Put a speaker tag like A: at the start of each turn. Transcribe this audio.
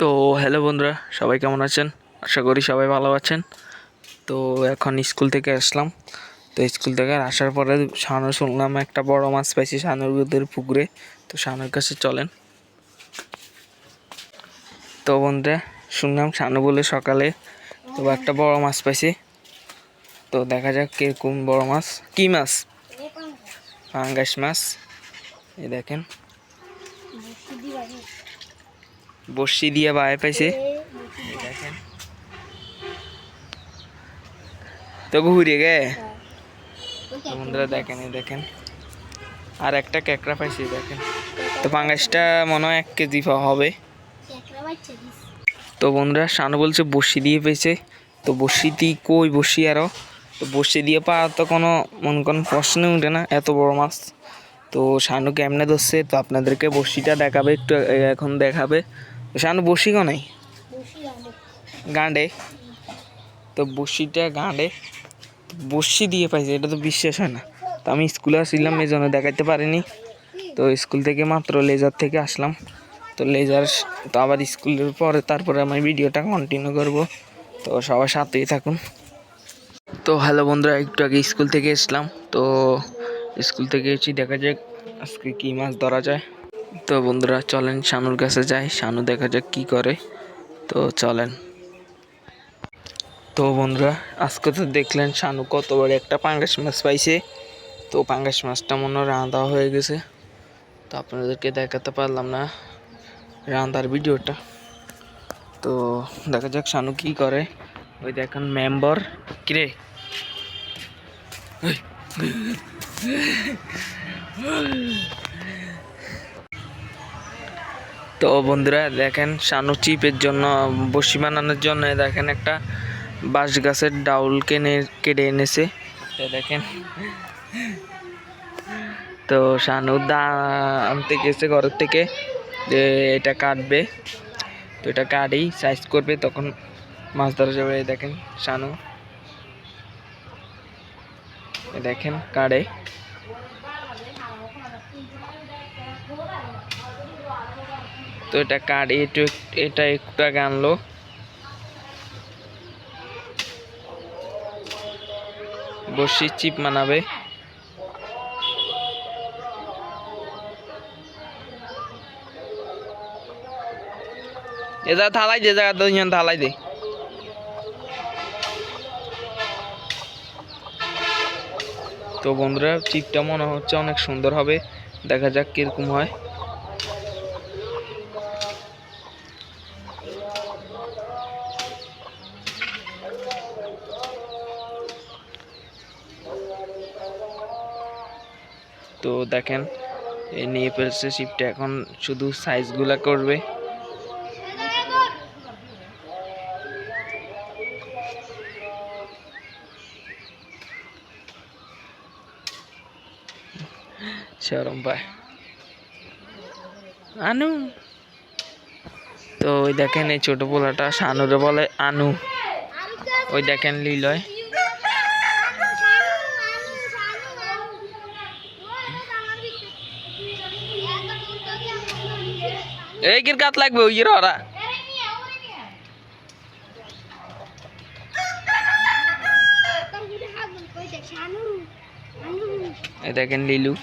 A: তো হ্যালো বন্ধুরা, সবাই কেমন আছেন? আশা করি সবাই ভালো আছেন। তো এখন স্কুল থেকে আসলাম। তো স্কুল থেকে আসার পরে শানু শুনলাম একটা বড় মাছ পাইছি শানুর পুকুরে। তো শানুর কাছে চলেন। তো বন্ধুরা, শুনলাম শানু বলে সকালে তো একটা বড় মাছ পাইছি। তো দেখা যাক কিরকম বড় মাছ। কি মাছ? পাঙ্গাস মাছ। এই দেখেন, বড়শি দিয়ে বাইরে পাইছে। দেখেন তো ঘুরে গে। তো বন্ধুরা দেখেন, এই দেখেন আর একটা ক্যাকড়া পাইছি। দেখেন তো পাঙ্গাসটা মনে হয় 1 কেজি হবে। তো বন্ধুরা, শানু বলছে বড়শি দিয়ে পেয়েছে। তো বড়শি দিয়ে কই বড়শি আরো, তো বড়শি দিয়ে পাওয়া তো কোনো প্রশ্ন উঠে না, এত বড় মাছ। তো শানু কেমনে ধরছে তো আপনাদেরকে বড়শিটা দেখাবে, একটু এখন দেখাবে। শানু বড়শি নাই গাঁডে, তো বড়শিটা গাঁডে বড়শি দিয়ে পাইছে, এটা তো বিশ্বাস হয় না। তো আমি স্কুলে আসছিলাম, এই জন্য দেখাইতে পারিনি। তো স্কুল থেকে মাত্র লেজার থেকে আসলাম। তো লেজার তো আবার স্কুলের পরে তারপরে আমি ভিডিওটা কন্টিনিউ করব। তো সবার সাথেই থাকুন। তো হ্যালো বন্ধুরা, একটু আগে স্কুল থেকে এসলাম। তো স্কুল থেকে এসে দেখা যাক আজকে কী মাছ ধরা যায়। তো বন্ধুরা চলেন শানুর কাছে যাই, শানু দেখা যাক কী করে। তো চলেন। তো বন্ধুরা, আজকে তো দেখলেন শানু কত বড় একটা পাঙ্গাস মাছ পাইছে। তো পাঙ্গাস মাছটা মনে হয় রাঁধা হয়ে গেছে। তো আপনাদেরকে দেখাতে পারলাম না রান্নার ভিডিওটা। তো দেখা যাক শানু কি করে। ওই দেখেন মেম্বার কিরে, তো বন্ধুরা দেখেন শানু চিপের জন্য বসি বানানোর জন্য দেখেন একটা বাঁশ গাছের ডাউল কেটে এনেছে। দেখেন তো শানু আনতে গেছে ঘরের থেকে, যে এটা কাটবে। তো এটা কাটেই সাইজ করবে, তখন মাছ ধরা যাবে। দেখেন শানু দেখেন কাটে। তো এটা কাটে, এটা একটু আগে আনলো। বসি চিপ বানাবে। এজা থালাই দে, জায়গা দুইজন থালাই দে। তো বন্ধুরা, চিপটা মনে হচ্ছে অনেক সুন্দর হবে, দেখা যাক কিরকম হয়। তো দেখেন এই নিয়ে ফেলছে চিপটা, এখন শুধু সাইজগুলা করবে। শরম পায় আনু। তো ওই দেখেন এই ছোট পোলাটা শানুরে বলে আনু। ওই দেখেন লিলয়। এই কির কাত লাগবে ওই ওরা। এই দেখেন লিলু।